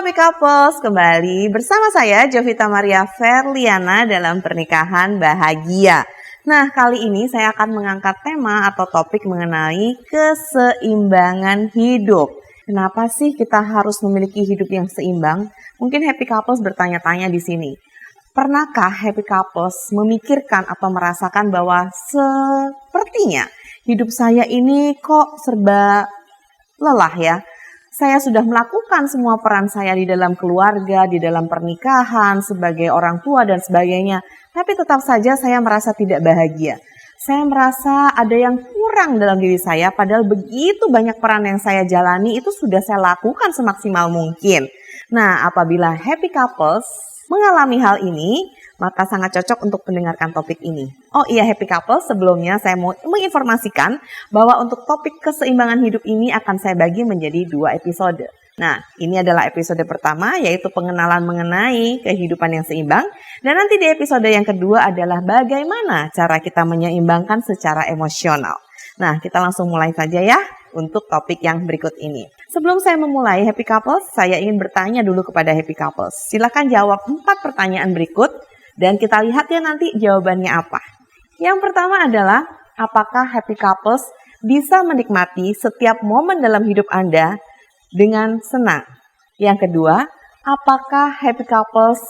Happy Couples, kembali bersama saya Jovita Maria Ferliana dalam Pernikahan Bahagia. Nah, kali ini saya akan mengangkat tema atau topik mengenai keseimbangan hidup. Kenapa sih kita harus memiliki hidup yang seimbang? Mungkin Happy Couples bertanya-tanya di sini. Pernahkah Happy Couples memikirkan atau merasakan bahwa sepertinya hidup saya ini kok serba lelah ya? Saya sudah melakukan semua peran saya di dalam keluarga, di dalam pernikahan, sebagai orang tua dan sebagainya. Tapi tetap saja saya merasa tidak bahagia. Saya merasa ada yang kurang dalam diri saya, padahal begitu banyak peran yang saya jalani itu sudah saya lakukan semaksimal mungkin. Nah, apabila Happy Couples mengalami hal ini, maka sangat cocok untuk mendengarkan topik ini. Oh iya Happy Couple, sebelumnya saya mau menginformasikan bahwa untuk topik keseimbangan hidup ini akan saya bagi menjadi 2 episode. Nah, ini adalah episode pertama yaitu pengenalan mengenai kehidupan yang seimbang. Dan nanti di episode yang kedua adalah bagaimana cara kita menyeimbangkan secara emosional. Nah, kita langsung mulai saja ya untuk topik yang berikut ini. Sebelum saya memulai Happy Couples, saya ingin bertanya dulu kepada Happy Couples. Silakan jawab 4 pertanyaan berikut. Dan kita lihat ya nanti jawabannya apa. Yang pertama adalah, apakah Happy Couples bisa menikmati setiap momen dalam hidup Anda dengan senang? Yang kedua, apakah Happy Couples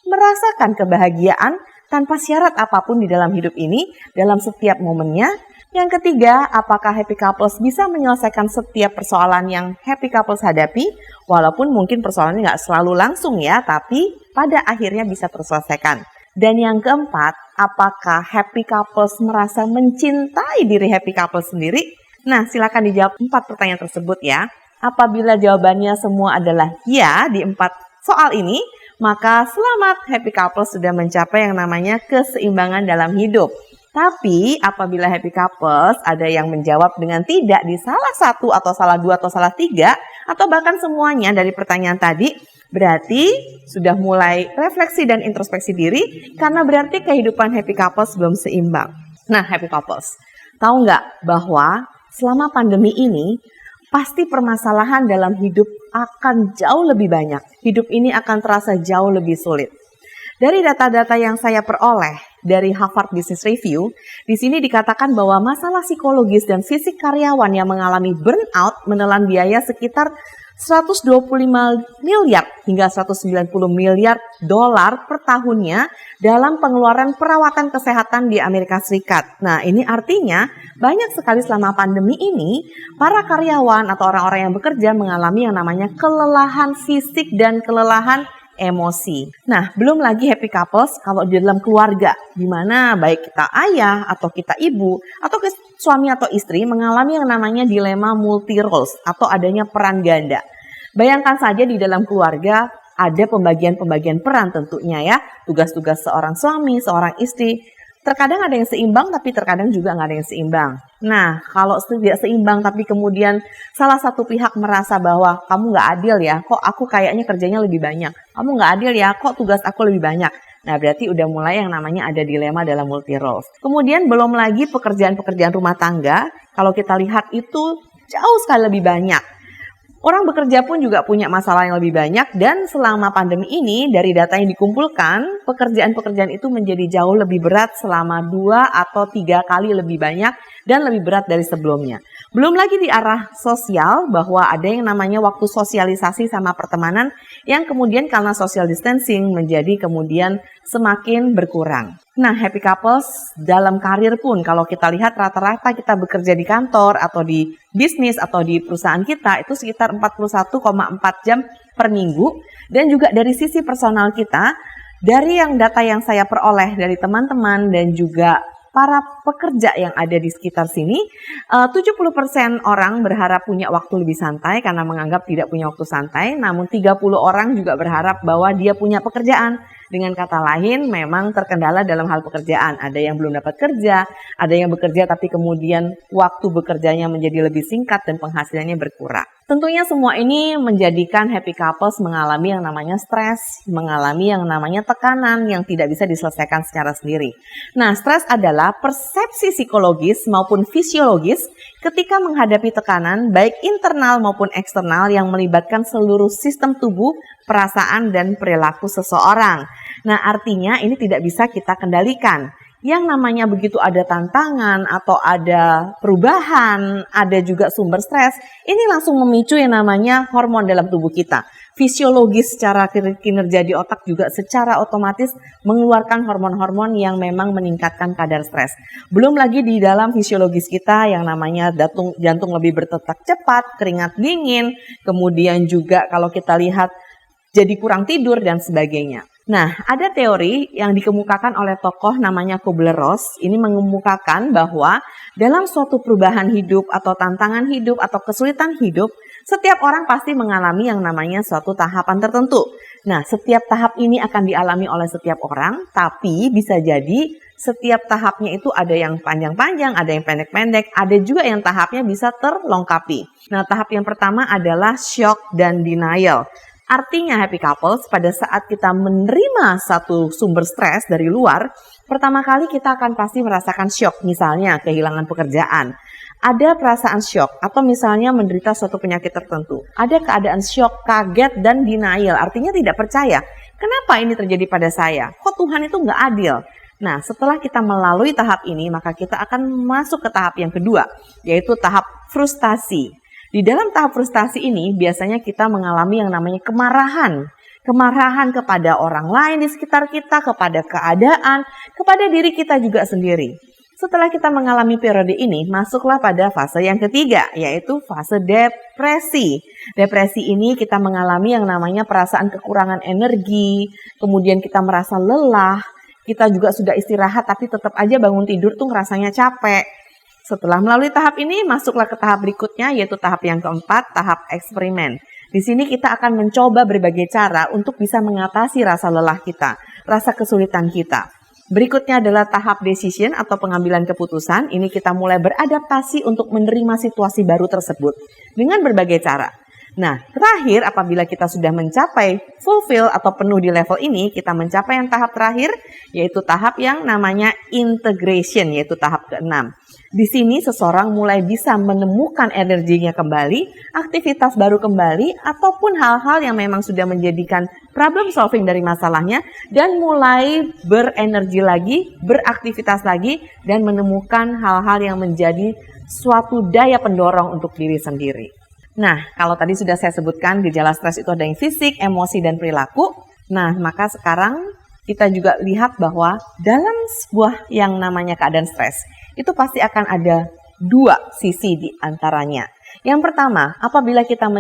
merasakan kebahagiaan tanpa syarat apapun di dalam hidup ini dalam setiap momennya? Yang ketiga, apakah Happy Couples bisa menyelesaikan setiap persoalan yang Happy Couples hadapi? Walaupun mungkin persoalannya nggak selalu langsung ya, tapi pada akhirnya bisa terselesaikan. Dan yang keempat, apakah Happy Couples merasa mencintai diri Happy Couples sendiri? Nah, silakan dijawab 4 pertanyaan tersebut ya. Apabila jawabannya semua adalah ya di 4 soal ini, maka selamat, Happy Couples sudah mencapai yang namanya keseimbangan dalam hidup. Tapi apabila Happy Couples ada yang menjawab dengan tidak di salah 1 atau salah 2 atau salah 3 atau bahkan semuanya dari pertanyaan tadi, berarti sudah mulai refleksi dan introspeksi diri karena berarti kehidupan Happy Couples belum seimbang. Nah Happy Couples, tahu nggak bahwa selama pandemi ini pasti permasalahan dalam hidup akan jauh lebih banyak. Hidup ini akan terasa jauh lebih sulit. Dari data-data yang saya peroleh dari Harvard Business Review, di sini dikatakan bahwa masalah psikologis dan fisik karyawan yang mengalami burnout menelan biaya sekitar 125 miliar hingga 190 miliar dolar per tahunnya dalam pengeluaran perawatan kesehatan di Amerika Serikat. Nah, ini artinya banyak sekali selama pandemi ini para karyawan atau orang-orang yang bekerja mengalami yang namanya kelelahan fisik dan kelelahan emosi. Nah, belum lagi Happy Couples kalau di dalam keluarga, di mana baik kita ayah atau kita ibu atau suami atau istri mengalami yang namanya dilema multi roles atau adanya peran ganda. Bayangkan saja di dalam keluarga ada pembagian-pembagian peran tentunya ya, tugas-tugas seorang suami, seorang istri. Terkadang ada yang seimbang tapi terkadang juga nggak ada yang seimbang. Nah, kalau tidak seimbang tapi kemudian salah satu pihak merasa bahwa kamu nggak adil ya, kok aku kayaknya kerjanya lebih banyak. Kamu nggak adil ya, kok tugas aku lebih banyak. Nah, berarti udah mulai yang namanya ada dilema dalam multi roles. Kemudian belum lagi pekerjaan-pekerjaan rumah tangga, kalau kita lihat itu jauh sekali lebih banyak. Orang bekerja pun juga punya masalah yang lebih banyak dan selama pandemi ini dari data yang dikumpulkan, pekerjaan-pekerjaan itu menjadi jauh lebih berat selama 2 atau 3 kali lebih banyak dan lebih berat dari sebelumnya. Belum lagi di arah sosial bahwa ada yang namanya waktu sosialisasi sama pertemanan yang kemudian karena social distancing menjadi kemudian semakin berkurang. Nah, Happy Couples dalam karir pun kalau kita lihat rata-rata kita bekerja di kantor atau di bisnis atau di perusahaan kita itu sekitar 41,4 jam per minggu. Dan juga dari sisi personal kita, dari yang data yang saya peroleh dari teman-teman dan juga para pekerja yang ada di sekitar sini, 70% orang berharap punya waktu lebih santai karena menganggap tidak punya waktu santai, namun 30 orang juga berharap bahwa dia punya pekerjaan. Dengan kata lain, memang terkendala dalam hal pekerjaan. Ada yang belum dapat kerja, ada yang bekerja tapi kemudian waktu bekerjanya menjadi lebih singkat dan penghasilannya berkurang. Tentunya semua ini menjadikan happy couples mengalami yang namanya stres, mengalami yang namanya tekanan yang tidak bisa diselesaikan secara sendiri. Nah, stres adalah persepsi psikologis maupun fisiologis ketika menghadapi tekanan baik internal maupun eksternal yang melibatkan seluruh sistem tubuh, perasaan, dan perilaku seseorang. Nah, artinya ini tidak bisa kita kendalikan. Yang namanya begitu ada tantangan atau ada perubahan, ada juga sumber stres, ini langsung memicu yang namanya hormon dalam tubuh kita. Fisiologis secara kinerja di otak juga secara otomatis mengeluarkan hormon-hormon yang memang meningkatkan kadar stres. Belum lagi di dalam fisiologis kita yang namanya jantung lebih berdetak cepat, keringat dingin, kemudian juga kalau kita lihat jadi kurang tidur dan sebagainya. Nah, ada teori yang dikemukakan oleh tokoh namanya Kubler-Ross. Ini mengemukakan bahwa dalam suatu perubahan hidup atau tantangan hidup atau kesulitan hidup, setiap orang pasti mengalami yang namanya suatu tahapan tertentu. Nah, setiap tahap ini akan dialami oleh setiap orang, tapi bisa jadi setiap tahapnya itu ada yang panjang-panjang, ada yang pendek-pendek, ada juga yang tahapnya bisa terlengkapi. Nah, tahap yang pertama adalah shock dan denial. Artinya happy couples pada saat kita menerima satu sumber stres dari luar, pertama kali kita akan pasti merasakan shock, misalnya kehilangan pekerjaan. Ada perasaan shock atau misalnya menderita suatu penyakit tertentu. Ada keadaan shock, kaget, dan denial, artinya tidak percaya. Kenapa ini terjadi pada saya? Kok Tuhan itu nggak adil? Nah, setelah kita melalui tahap ini, maka kita akan masuk ke tahap yang kedua, yaitu tahap frustasi. Di dalam tahap frustasi ini biasanya kita mengalami yang namanya kemarahan. Kemarahan kepada orang lain di sekitar kita, kepada keadaan, kepada diri kita juga sendiri. Setelah kita mengalami periode ini, masuklah pada fase yang ketiga, yaitu fase depresi. Depresi ini kita mengalami yang namanya perasaan kekurangan energi, kemudian kita merasa lelah, kita juga sudah istirahat tapi tetap aja bangun tidur tuh ngerasanya capek. Setelah melalui tahap ini, masuklah ke tahap berikutnya, yaitu tahap yang keempat, tahap eksperimen. Di sini kita akan mencoba berbagai cara untuk bisa mengatasi rasa lelah kita, rasa kesulitan kita. Berikutnya adalah tahap decision atau pengambilan keputusan. Ini kita mulai beradaptasi untuk menerima situasi baru tersebut dengan berbagai cara. Nah, terakhir apabila kita sudah mencapai fulfill atau penuh di level ini, kita mencapai yang tahap terakhir, yaitu tahap yang namanya integration, yaitu tahap ke-6. Di sini seseorang mulai bisa menemukan energinya kembali, aktivitas baru kembali, ataupun hal-hal yang memang sudah menjadikan problem solving dari masalahnya, dan mulai berenergi lagi, beraktivitas lagi, dan menemukan hal-hal yang menjadi suatu daya pendorong untuk diri sendiri. Nah, kalau tadi sudah saya sebutkan gejala stres itu ada yang fisik, emosi, dan perilaku. Nah, maka sekarang kita juga lihat bahwa dalam sebuah yang namanya keadaan stres, itu pasti akan ada dua sisi di antaranya. Yang pertama, apabila kita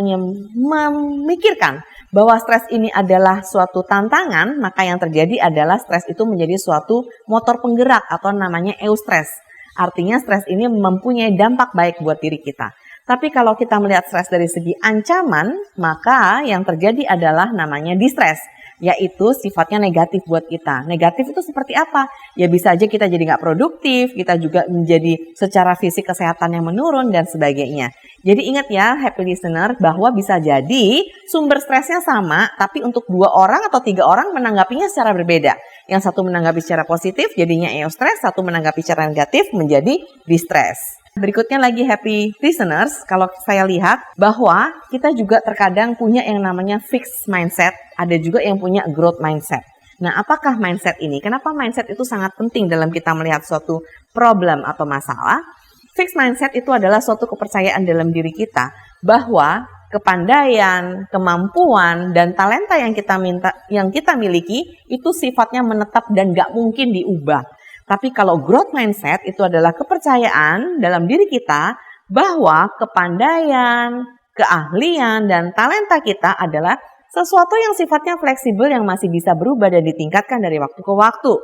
memikirkan bahwa stres ini adalah suatu tantangan, maka yang terjadi adalah stres itu menjadi suatu motor penggerak atau namanya eustress. Artinya stres ini mempunyai dampak baik buat diri kita. Tapi kalau kita melihat stres dari segi ancaman, maka yang terjadi adalah namanya distress, yaitu sifatnya negatif buat kita. Negatif itu seperti apa? Ya bisa aja kita jadi nggak produktif, kita juga menjadi secara fisik kesehatan yang menurun dan sebagainya. Jadi ingat ya happy listener bahwa bisa jadi sumber stresnya sama, tapi untuk 2 orang atau 3 orang menanggapinya secara berbeda. Yang satu menanggapi secara positif jadinya eustress, satu menanggapi secara negatif menjadi distress. Berikutnya lagi happy listeners, kalau saya lihat bahwa kita juga terkadang punya yang namanya fixed mindset, ada juga yang punya growth mindset. Nah, apakah mindset ini? Kenapa mindset itu sangat penting dalam kita melihat suatu problem atau masalah? Fixed mindset itu adalah suatu kepercayaan dalam diri kita bahwa kepandaian, kemampuan, dan talenta yang kita miliki itu sifatnya menetap dan gak mungkin diubah. Tapi kalau growth mindset itu adalah kepercayaan dalam diri kita bahwa kepandaian, keahlian, dan talenta kita adalah sesuatu yang sifatnya fleksibel yang masih bisa berubah dan ditingkatkan dari waktu ke waktu.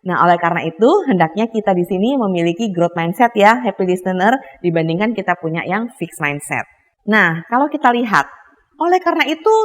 Nah, oleh karena itu hendaknya kita di sini memiliki growth mindset ya, happy listener, dibandingkan kita punya yang fixed mindset. Nah, kalau kita lihat, oleh karena itu,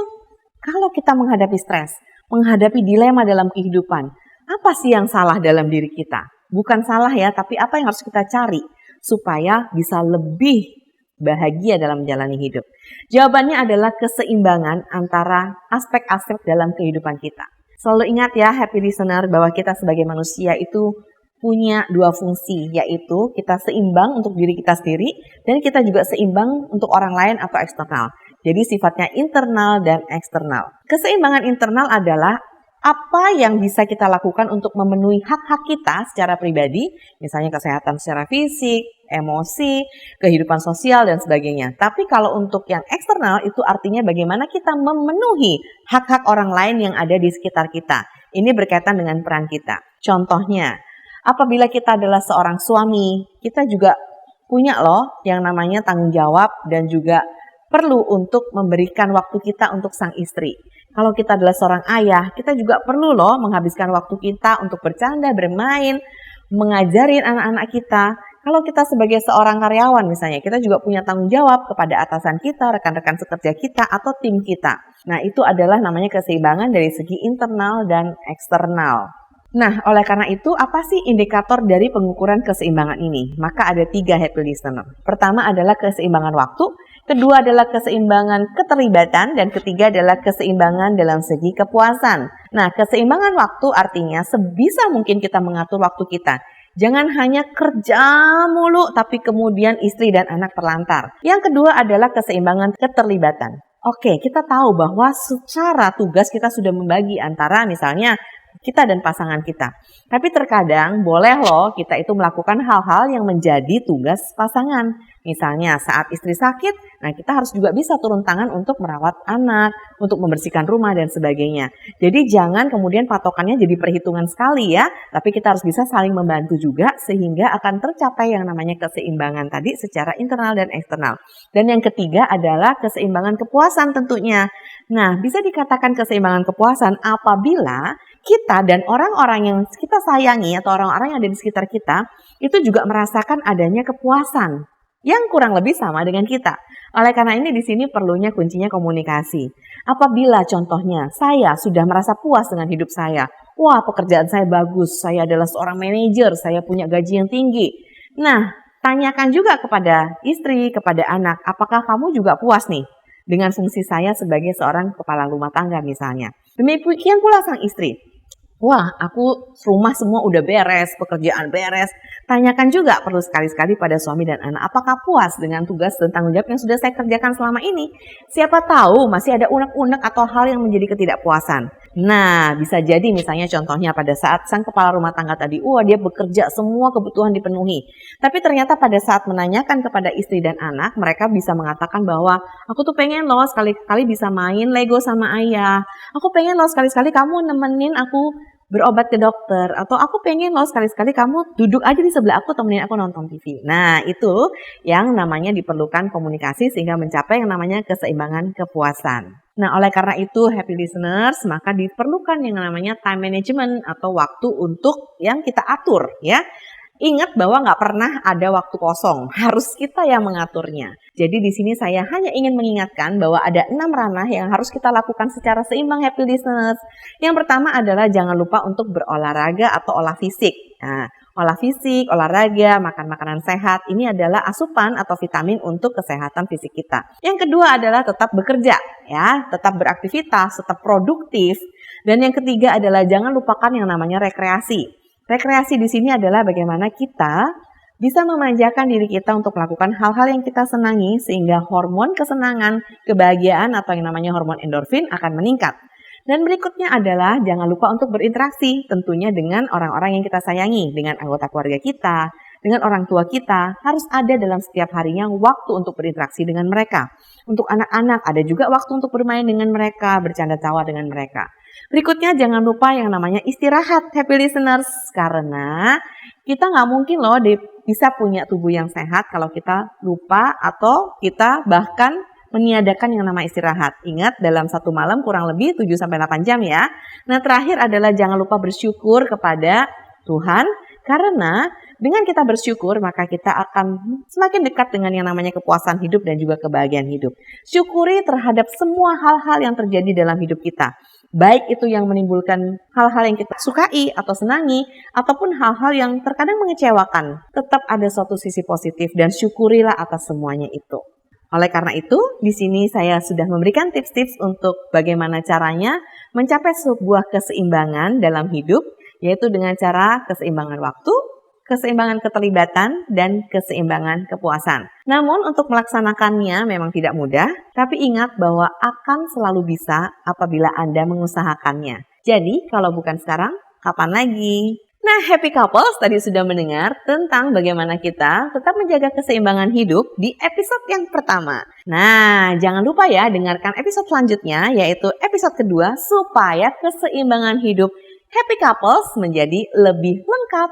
kalau kita menghadapi stres, menghadapi dilema dalam kehidupan, apa sih yang salah dalam diri kita? Bukan salah ya, tapi apa yang harus kita cari supaya bisa lebih bahagia dalam menjalani hidup? Jawabannya adalah keseimbangan antara aspek-aspek dalam kehidupan kita. Selalu ingat ya happy listener bahwa kita sebagai manusia itu punya dua fungsi, yaitu kita seimbang untuk diri kita sendiri dan kita juga seimbang untuk orang lain atau eksternal. Jadi sifatnya internal dan eksternal. Keseimbangan internal adalah apa yang bisa kita lakukan untuk memenuhi hak-hak kita secara pribadi, misalnya kesehatan secara fisik, emosi, kehidupan sosial, dan sebagainya. Tapi kalau untuk yang eksternal itu artinya bagaimana kita memenuhi hak-hak orang lain yang ada di sekitar kita. Ini berkaitan dengan peran kita. Contohnya, apabila kita adalah seorang suami, kita juga punya loh yang namanya tanggung jawab dan juga perlu untuk memberikan waktu kita untuk sang istri. Kalau kita adalah seorang ayah, kita juga perlu loh menghabiskan waktu kita untuk bercanda, bermain, mengajarin anak-anak kita. Kalau kita sebagai seorang karyawan misalnya, kita juga punya tanggung jawab kepada atasan kita, rekan-rekan sekerja kita, atau tim kita. Nah, itu adalah namanya keseimbangan dari segi internal dan eksternal. Nah, oleh karena itu, apa sih indikator dari pengukuran keseimbangan ini? Maka ada 3 happy listener. Pertama adalah keseimbangan waktu, kedua adalah keseimbangan keterlibatan, dan ketiga adalah keseimbangan dalam segi kepuasan. Nah, keseimbangan waktu artinya sebisa mungkin kita mengatur waktu kita. Jangan hanya kerja mulu, tapi kemudian istri dan anak terlantar. Yang kedua adalah keseimbangan keterlibatan. Oke, kita tahu bahwa secara tugas kita sudah membagi antara misalnya kita dan pasangan kita. Tapi terkadang boleh loh kita itu melakukan hal-hal yang menjadi tugas pasangan. Misalnya saat istri sakit, nah kita harus juga bisa turun tangan untuk merawat anak, untuk membersihkan rumah dan sebagainya. Jadi jangan kemudian patokannya jadi perhitungan sekali ya, tapi kita harus bisa saling membantu juga sehingga akan tercapai yang namanya keseimbangan tadi secara internal dan eksternal. Dan yang ketiga adalah keseimbangan kepuasan tentunya. Nah, bisa dikatakan keseimbangan kepuasan apabila kita dan orang-orang yang kita sayangi atau orang-orang yang ada di sekitar kita itu juga merasakan adanya kepuasan yang kurang lebih sama dengan kita. Oleh karena ini di sini perlunya kuncinya komunikasi. Apabila contohnya saya sudah merasa puas dengan hidup saya, wah pekerjaan saya bagus, saya adalah seorang manajer, saya punya gaji yang tinggi. Nah, tanyakan juga kepada istri, kepada anak, apakah kamu juga puas nih dengan fungsi saya sebagai seorang kepala rumah tangga misalnya. Demikian pula sang istri. Wah, aku rumah semua udah beres, pekerjaan beres. Tanyakan juga perlu sekali-sekali pada suami dan anak, apakah puas dengan tugas dan tanggung jawab yang sudah saya kerjakan selama ini? Siapa tahu masih ada unek-unek atau hal yang menjadi ketidakpuasan. Nah, bisa jadi misalnya contohnya pada saat sang kepala rumah tangga tadi, wah dia bekerja semua kebutuhan dipenuhi. Tapi ternyata pada saat menanyakan kepada istri dan anak, mereka bisa mengatakan bahwa aku tuh pengen loh sekali-kali bisa main Lego sama ayah. Aku pengen loh sekali-sekali kamu nemenin aku berobat ke dokter, atau aku pengen loh sekali-sekali kamu duduk aja di sebelah aku temenin aku nonton TV. Nah, itu yang namanya diperlukan komunikasi sehingga mencapai yang namanya keseimbangan kepuasan. Nah, oleh karena itu happy listeners, maka diperlukan yang namanya time management atau waktu untuk yang kita atur ya. Ingat bahwa nggak pernah ada waktu kosong, harus kita yang mengaturnya. Jadi di sini saya hanya ingin mengingatkan bahwa ada 6 ranah yang harus kita lakukan secara seimbang happy listeners. Yang pertama adalah jangan lupa untuk berolahraga atau olah fisik. Nah, olah fisik, olahraga, makan makanan sehat, ini adalah asupan atau vitamin untuk kesehatan fisik kita. Yang kedua adalah tetap bekerja, ya, tetap beraktivitas, tetap produktif. Dan yang ketiga adalah jangan lupakan yang namanya rekreasi. Rekreasi di sini adalah bagaimana kita bisa memanjakan diri kita untuk melakukan hal-hal yang kita senangi sehingga hormon kesenangan, kebahagiaan atau yang namanya hormon endorfin akan meningkat. Dan berikutnya adalah jangan lupa untuk berinteraksi tentunya dengan orang-orang yang kita sayangi, dengan anggota keluarga kita, dengan orang tua kita. Harus ada dalam setiap harinya waktu untuk berinteraksi dengan mereka. Untuk anak-anak ada juga waktu untuk bermain dengan mereka, bercanda tawa dengan mereka. Berikutnya jangan lupa yang namanya istirahat happy listeners, karena kita nggak mungkin loh bisa punya tubuh yang sehat kalau kita lupa atau kita bahkan meniadakan yang namanya istirahat. Ingat dalam satu malam kurang lebih 7-8 jam ya. Nah terakhir adalah jangan lupa bersyukur kepada Tuhan Karena dengan kita bersyukur, maka kita akan semakin dekat dengan yang namanya kepuasan hidup dan juga kebahagiaan hidup. Syukuri terhadap semua hal-hal yang terjadi dalam hidup kita. Baik itu yang menimbulkan hal-hal yang kita sukai atau senangi, ataupun hal-hal yang terkadang mengecewakan. Tetap ada suatu sisi positif dan syukurilah atas semuanya itu. Oleh karena itu, di sini saya sudah memberikan tips-tips untuk bagaimana caranya mencapai sebuah keseimbangan dalam hidup, yaitu dengan cara keseimbangan waktu, keseimbangan keterlibatan, dan keseimbangan kepuasan. Namun untuk melaksanakannya memang tidak mudah, tapi ingat bahwa akan selalu bisa apabila Anda mengusahakannya. Jadi kalau bukan sekarang, kapan lagi? Nah, happy couples tadi sudah mendengar tentang bagaimana kita tetap menjaga keseimbangan hidup di episode yang pertama. Nah, jangan lupa ya dengarkan episode selanjutnya, yaitu episode kedua, supaya keseimbangan hidup happy couples menjadi lebih lengkap.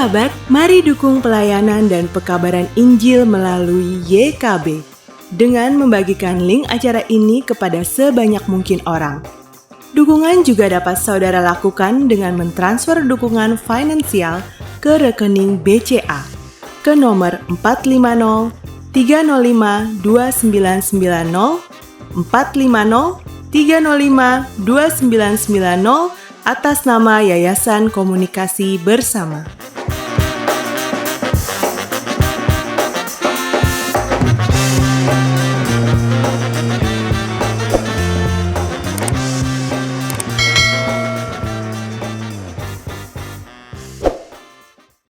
Sahabat, mari dukung pelayanan dan pekabaran Injil melalui YKB dengan membagikan link acara ini kepada sebanyak mungkin orang. Dukungan juga dapat saudara lakukan dengan mentransfer dukungan finansial ke rekening BCA ke nomor 450 305 2990 450 305 2990 atas nama Yayasan Komunikasi Bersama.